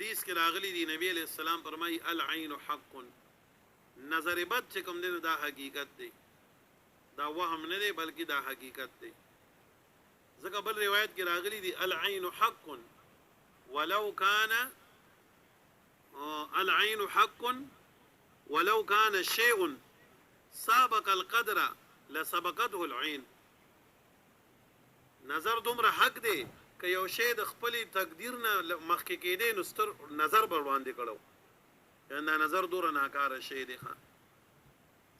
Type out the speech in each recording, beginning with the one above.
حدیث کې راغلی دی نبی علیہ السلام فرمایي العين حق نظر بد چې کوم دی دا حقیقت دی دا وهم نه دی بلکې دا حقیقت دی ځکه بل روایت کې راغلی دی العين حق ولو كان العين حق ولو كان شيء سابق القدر لسبقته العين نظر دومره حق دی که یو شی د خپل تقدیر نه مخکې کېدی نو ستر نظر بر باندې کړو دا نظر دوره ناکاره شی دی ښه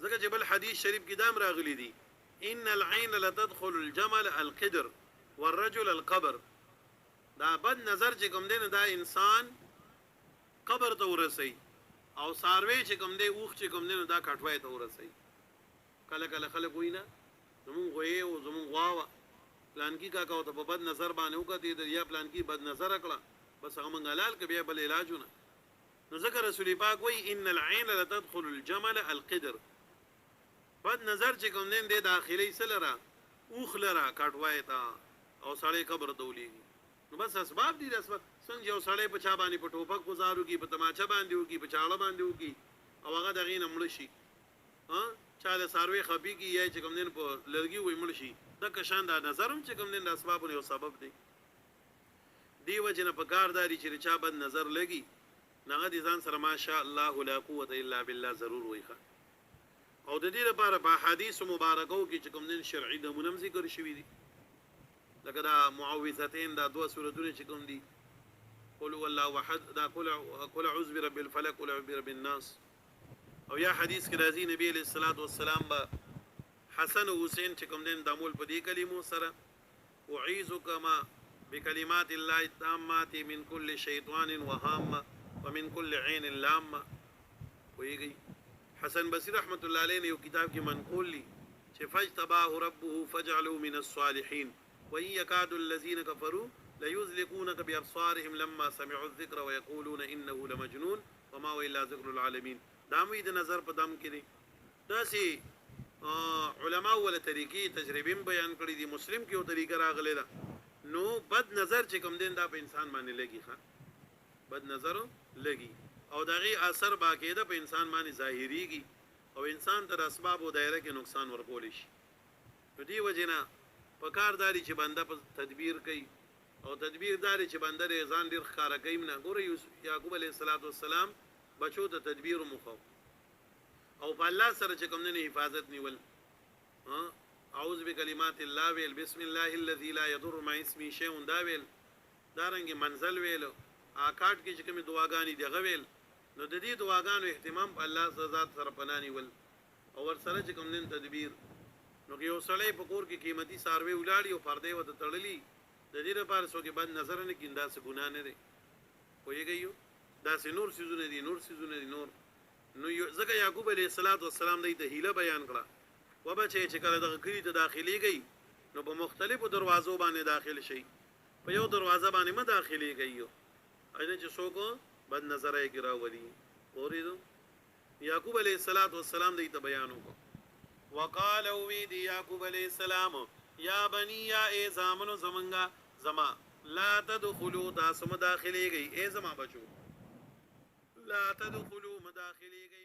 ځکه چې بل حدیث شریف کې دام راغلی دی ان العين لتدخل الجمل القدر والرجل القبر دا بد نظر چې کوم دی نه دا انسان قبر ته ورسي او ساروی چې کوم دی اوخ چې کوم دی نو دا کټوای ته ورسي کله کله خلک وینا زمون غوي او زمون غوا پلان کی کا کو ته په بد نظر باندې وکړي د یا پلان کی بد نظر کړه بس هغه منګلال کې بیا بل علاجونه نو ذکر رسول پاک وای ان العين لتدخل الجمل القدر بد نظر چې کوم دی داخلي سلره اوخ لره کټوای ته او سړی قبر دولیږي نو بس اسباب دي اسباب څنګه یو سړی په چا باندې په ټوپک گزارو کی په تماچا باندې وکي په چاړه باندې وکي او هغه دغې نه مړ شي ها چا د ساروي خبي کی یا چې کوم دین په لرګي وې مړ شي د کشان دا نظرم چې کوم دین د اسبابونو یو سبب دی دی وجنه په کارداري چې چا بد نظر لګي نغه دي ځان سره ماشاء الله لا قوت الا بالله ضرور وایخه او د دې لپاره په حدیث مبارکو کې چې کوم دین شرعي د منم ذکر شوی دي لکه دا معوذتين دا دوه سورتونه چې کوم دي قل هو الله احد دا قل اعوذ برب الفلق قل اعوذ برب الناس او یا حدیث کې راځي نبی علیہ الصلوۃ والسلام با حسن او حسین چې کوم دین دامول په دې کلمو سره اعوذ کما بکلمات الله التامات من كل شیطان وهامه ومن كل عين لامه ویږي حسن بصری رحمت الله علیه یو کتاب کې منقول لی چې فجتباه ربه فجعلوا من الصالحين وإن يكاد الذين كفروا ليزلقونك بأبصارهم لما سمعوا الذكر ويقولون إنه لمجنون وما هو إلا ذكر العالمين داموی د نظر په دم کې دي داسې علما ول طریقې تجربې بیان کړې دي مسلم کې یو طریقه راغلی ده نو بد نظر چې کوم دین دا په انسان باندې لګي ښه بد نظر لګي او دغه اثر باقاعده په انسان باندې ظاهريږي او انسان تر اسباب او دایره کې نقصان ورکول شي په دې وجنه په کارداري چې بنده په تدبیر کوي او تدبیر داري چې بنده ځان ډیر ښکارا کوي نه ګوره یعقوب علیه السلام بچو ته تدبیر مخو او په الله سره چې کوم نه حفاظت نیول اعوذ بکلمات الله ویل بسم الله الذي لا يضر مع اسمه شيء دا ویل دارنګ منزل ویل اکاټ کې چې کوم دعاګانې دی غویل نو د دې دعاګانو اهتمام په الله ذات سره پناني ول او ور سره چې کوم نه تدبیر نو یو سړی په کور کې قیمتي ساروي ولاړی او پردې وته تړلی د دې لپاره څوک بد نظر نه کیندا څه ګناه نه دی وایي دا سه نور سيزونه دي نور نو ځکه یعقوب علیه السلام د هیله بیان کړه و بچي چې کله د کلی ته داخلي گئی نو په مختلفو دروازو باندې داخل شي په یو دروازه باندې ما داخلي گئی اې چې څوک بد نظر یې ګراولي اوریدو یعقوب علیه السلام د بیان وکړه وقال وید یعقوب علیہ السلام یا بنی یا ای زامنو زمنگا زما لا تدخلوا تاسو مداخله گئی ای زما بچو لا تدخلوا مداخله گئی